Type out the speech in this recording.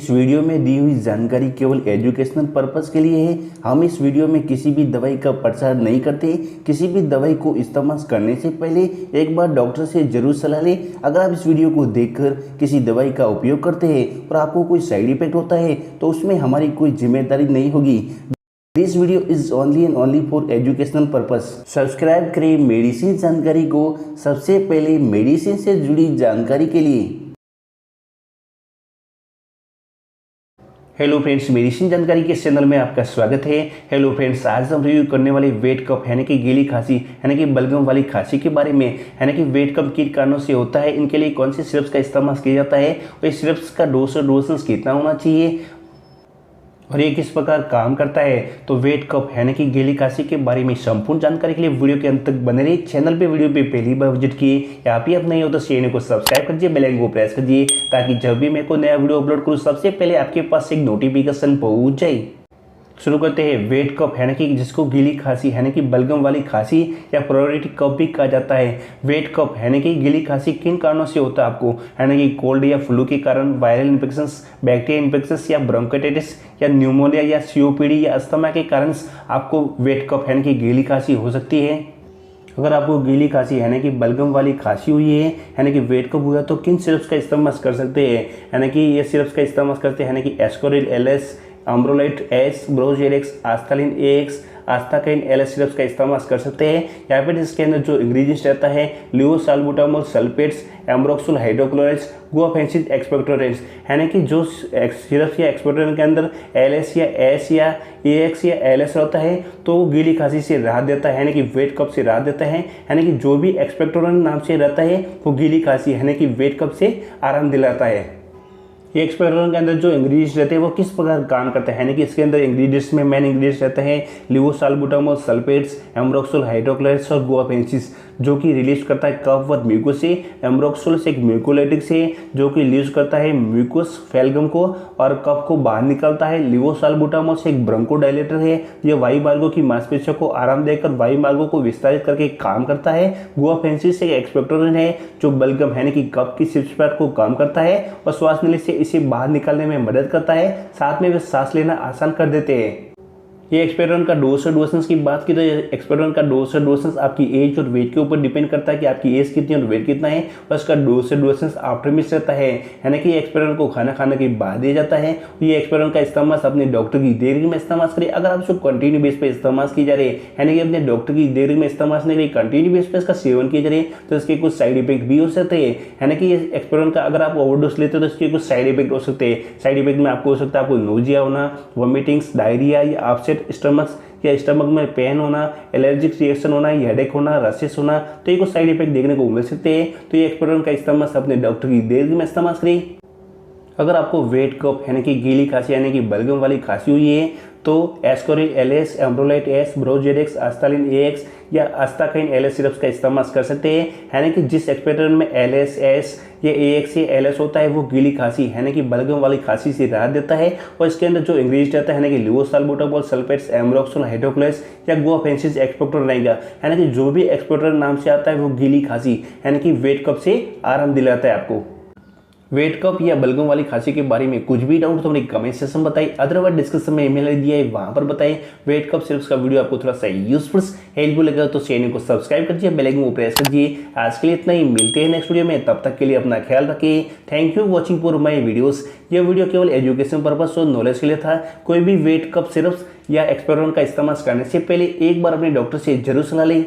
इस वीडियो में दी हुई जानकारी केवल एजुकेशनल पर्पस के लिए है। हम इस वीडियो में किसी भी दवाई का प्रचार नहीं करते। किसी भी दवाई को इस्तेमाल करने से पहले एक बार डॉक्टर से जरूर सलाह लें। अगर आप इस वीडियो को देखकर किसी दवाई का उपयोग करते हैं और आपको कोई साइड इफेक्ट होता है तो उसमें हमारी कोई जिम्मेदारी नहीं होगी। This video is only and only for educational purpose. Subscribe करें मेडिसिन जानकारी को सबसे पहले मेडिसिन से जुड़ी जानकारी के लिए। हेलो फ्रेंड्स, मेडिसिन जानकारी के चैनल में आपका स्वागत है। हेलो फ्रेंड्स, आज हम रिव्यू करने वाले वेट कफ यानी कि गीली खांसी यानी कि बलगम वाली खांसी के बारे में, यानी कि वेट कफ किन कारणों से होता है, इनके लिए कौन से सिरप्स का इस्तेमाल किया जाता है और इस सिरप्स का डोज और डोसेज कितना होना चाहिए और ये किस प्रकार काम करता है। तो वेट कफ यानी कि गीली खांसी के बारे में संपूर्ण जानकारी के लिए वीडियो के अंत तक बने रहिए। चैनल पे वीडियो पे पहली बार विजिट किए या आप नए हो तो चैनल को सब्सक्राइब कीजिए, बेल आइकन को प्रेस कीजिए ताकि जब भी मैं कोई नया वीडियो अपलोड करूँ सबसे पहले आपके पास एक नोटिफिकेशन पहुंच जाए। शुरू करते हैं। वेट कफ यानी कि जिसको गीली खांसी यानी कि बलगम वाली खांसी या प्रोरेटिक कफ भी कहा जाता है। वेट कफ यानी कि गीली खांसी किन कारणों से होता है आपको, यानी कि कोल्ड या फ्लू के कारण, वायरल इन्फेक्शंस, बैक्टीरिया इन्फेक्शंस या ब्रोंकाइटिस या न्यूमोनिया या सीओपीडी या अस्थमा के कारण आपको वेट कफ यानी कि गीली खांसी हो सकती है। अगर आपको गीली खांसी यानी कि बलगम वाली खांसी हुई है यानी कि वेट कफ हुआ तो किन सिरप्स का इस्तेमाल कर सकते हैं, यानी कि ये सिरप्स का इस्तेमाल करते हैं, यानी कि Ascoril LS, Ambrolite S, Brozedex, Asthalin AX, Asthakind LS syrups का इस्तेमाल कर सकते हैं। या फिर इसके अंदर जो इंग्रेडिएंट्स रहता है levosalbutamol sulphates, ambroxol hydrochlorides, guaifenesin expectorants, यानी कि जो सिरप्स या एक्सपेक्टोरेंट के अंदर एलएस या एस या एएक्स या एलएस रहता है तो वो गीली खांसी से राहत देता है, यानी कि वेट कफ से राहत देता है। यानी कि जो भी एक्सपेक्टोरेंट नाम से रहता है वो गीली खांसी यानी कि वेट कफ से आराम दिलाता है। ये एक्सपेक्टोरेंट के अंदर जो इंग्रेडिएंट्स रहते हैं वो किस प्रकार काम करते हैं, यानी कि इसके अंदर इंग्रेडिएंट्स में मेन इंग्रेडिएंट्स रहते हैं लिवोसाल्बुटामोल सल्फेट्स, एम्ब्रोक्सोल हाइड्रोक्लोराइड्स और गुआफेंसिन, जो कि रिलीज करता है कफ व म्यूकोस से। एम्ब्रोक्सोल से एक म्यूकोलाइटिक से जो कि रिलीज करता है म्यूकोस फेल्गम को और कफ को बाहर निकालता है। लिवोसाल्बुटामोल से एक ब्रोंकोडायलेटर है, यह वायु मार्गों की मांसपेशियों को आराम देकर वायु मार्गों को विस्तारित करके काम करता है। गुआफेंसिन से एक एक्सपेक्टोरेंट है जो बलगम यानी कि कफ की सिपस्पैट को काम करता है और श्वास नली से इसे बाहर निकालने में मदद करता है, साथ में वे सांस लेना आसान कर देते हैं। ये एक्सपेक्टोरेंट का डोज और डोसेंस की बात की तो एक्सपेक्टोरेंट का डोज और डोसेंस आपकी एज और वेट के ऊपर डिपेंड करता है कि आपकी एज कितनी और वेट कितना है, और उसका डोज और डोसेंस आफ्टर मिस रहता है, यानी कि एक्सपेक्टोरेंट को खाना खाने के बाद दिया जाता है। ये एक्सपेक्टोरेंट का इस्तेमाल अपने डॉक्टर की देखरेख में इस्तेमाल करें। अगर आप उसको कंटिन्यू बेस पर इस्तेमाल की जा रही है, यानी कि अपने डॉक्टर की देखरेख में इस्तेमाल नहीं करें, कंटिन्यू बेस पर इसका सेवन किया जा रही है तो इसके कुछ साइड इफेक्ट भी हो सकते हैं। यानी कि ये एक्सपेक्टोरेंट का अगर आप ओवरडोज लेते हो तो इसके कुछ साइड इफेक्ट हो सकते हैं। साइड इफेक्ट में आपको हो सकता है आपको नोजिया होना, वॉमिटिंग्स, डायरिया या अपसेट स्टमक या स्टमक में पेन होना, एलर्जिक रिएक्शन होना, हेडेक होना, रसेस होना, तो ये कुछ साइड इफेक्ट देखने को मिल सकते हैं। तो ये एक्सपेक्टोरेंट का इस्तेमाल अपने डॉक्टर की देखरेख में इस्तेमाल करें। अगर आपको वेट कफ यानी कि गीली खांसी यानी कि बलगम वाली खांसी हुई है तो Ascoril LS, एम्ब्रोलाइट S, Brozedex, Asthalin ax या आस्थाकाइन एलएस सिरप्स का इस्तेमाल कर सकते हैं। यानी कि जिस एक्सपेक्टोरेंट में एलएस एस या एएक्स या एलएस होता है वो गीली खांसी यानी कि बलगम वाली खांसी से राहत देता है, और इसके अंदर जो इंग्रेडिएंट रहता है यानी कि लिवोसाल्बुटामोल सल्फेट्स, एम्ब्रोक्सोल हाइड्रोक्लोराइड्स या गुआफेंसिन एक्सपेक्टोरेंट रहेगा। यानी कि जो भी एक्सपेक्टोरेंट नाम से आता है वो गीली खांसी यानी कि वेट कफ से आराम दिलाता है आपको। वेट कफ या बलगम वाली खांसी के बारे में कुछ भी डाउट तो अपने कमेंट सेक्शन में बताइए, अदरवाइज डिस्क्रिप्शन में ईमेल दिया है वहां पर बताइए। वेट कफ सिर्फ का वीडियो आपको थोड़ा सा यूजफुल हेल्पफुल लगा तो चैनल को सब्सक्राइब कीजिए, बेल आइकन को प्रेस कीजिए। आज के लिए इतना ही, मिलते हैं नेक्स्ट वीडियो में, तब तक के लिए अपना ख्याल रखिए। Thank you watching for my videos. ये वीडियो केवल एजुकेशन पर्पस और नॉलेज के लिए था। कोई भी वेट कफ सिरप्स या एक्सपेक्टोरेंट का इस्तेमाल करने से पहले एक बार अपने डॉक्टर से जरूर सलाह लें।